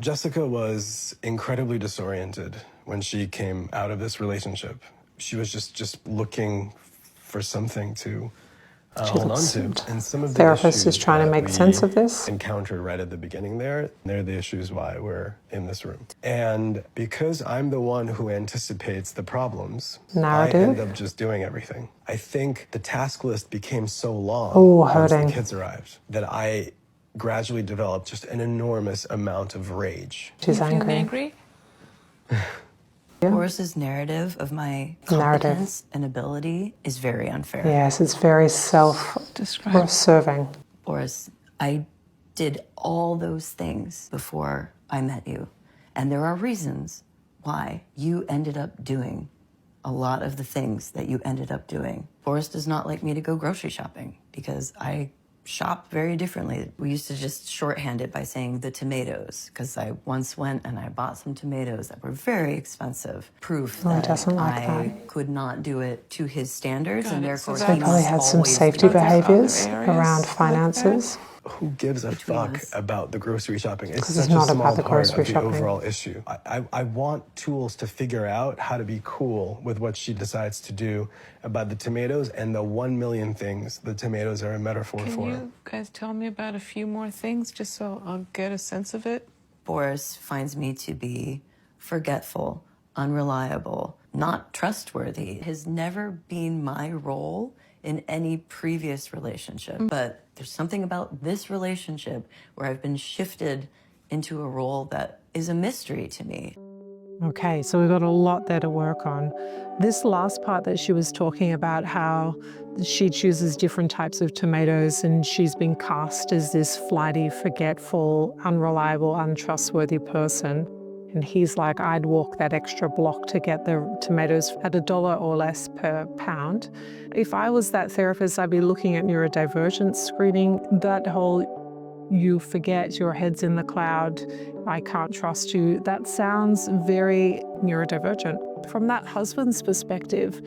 Jessica was incredibly disoriented when she came out of this relationship. She was just looking for something to hold on to. And some of the Therapist issues is trying to make sense of this. encountered right at the beginning they're the issues why we're in this room. And because I'm the one who anticipates the problems, Narrative. I end up just doing everything. I think the task list became so long once the kids arrived that I gradually developed just an enormous amount of rage. She's angry. Boris's narrative of my competence and ability is very unfair. Yes, it's very self-serving. Boris, I did all those things before I met you. And there are reasons why you ended up doing a lot of the things that you ended up doing. Boris does not like me to go grocery shopping because I shop very differently. We used to just shorthand it by saying the tomatoes, because I once went and I bought some tomatoes that were very expensive. Proof that I could not do it to his standards, and therefore he probably had some safety behaviors around finances. Who gives a fuck about the grocery shopping? It's Because such it's not a small about the part grocery of the shopping. overall issue. I want tools to figure out how to be cool with what she decides to do about the tomatoes and the 1 million things the tomatoes are a metaphor for. Can you guys tell me about a few more things just so I'll get a sense of it? Boris finds me to be forgetful, unreliable, not trustworthy. It has never been my role in any previous relationship. But there's something about this relationship where I've been shifted into a role that is a mystery to me. Okay, so we've got a lot there to work on. This last part that she was talking about, how she chooses different types of tomatoes and she's been cast as this flighty, forgetful, unreliable, untrustworthy person. And he's like, I'd walk that extra block to get the tomatoes at $1 or less per pound. If I was that therapist, I'd be looking at neurodivergent screening. That whole, you forget, your head's in the cloud, I can't trust you, that sounds very neurodivergent. From that husband's perspective,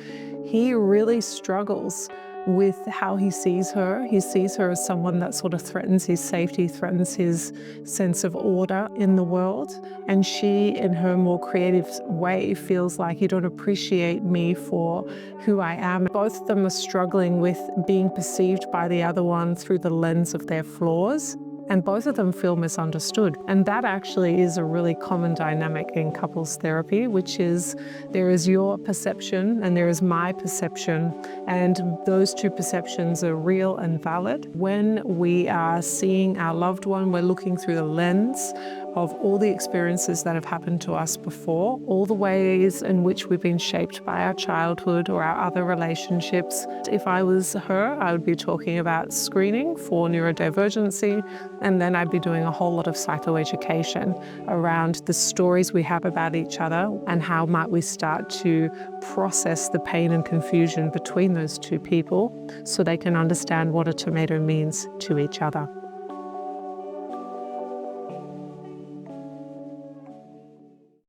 he really struggles with how he sees her. He sees her as someone that sort of threatens his safety, threatens his sense of order in the world. And she, in her more creative way, feels like you don't appreciate me for who I am. Both of them are struggling with being perceived by the other one through the lens of their flaws. And both of them feel misunderstood. And that actually is a really common dynamic in couples therapy, which is there is your perception and there is my perception. And those two perceptions are real and valid. When we are seeing our loved one, we're looking through the lens of all the experiences that have happened to us before, all the ways in which we've been shaped by our childhood or our other relationships. If I was her, I would be talking about screening for neurodivergency, and then I'd be doing a whole lot of psychoeducation around the stories we have about each other and how might we start to process the pain and confusion between those two people so they can understand what a tomato means to each other.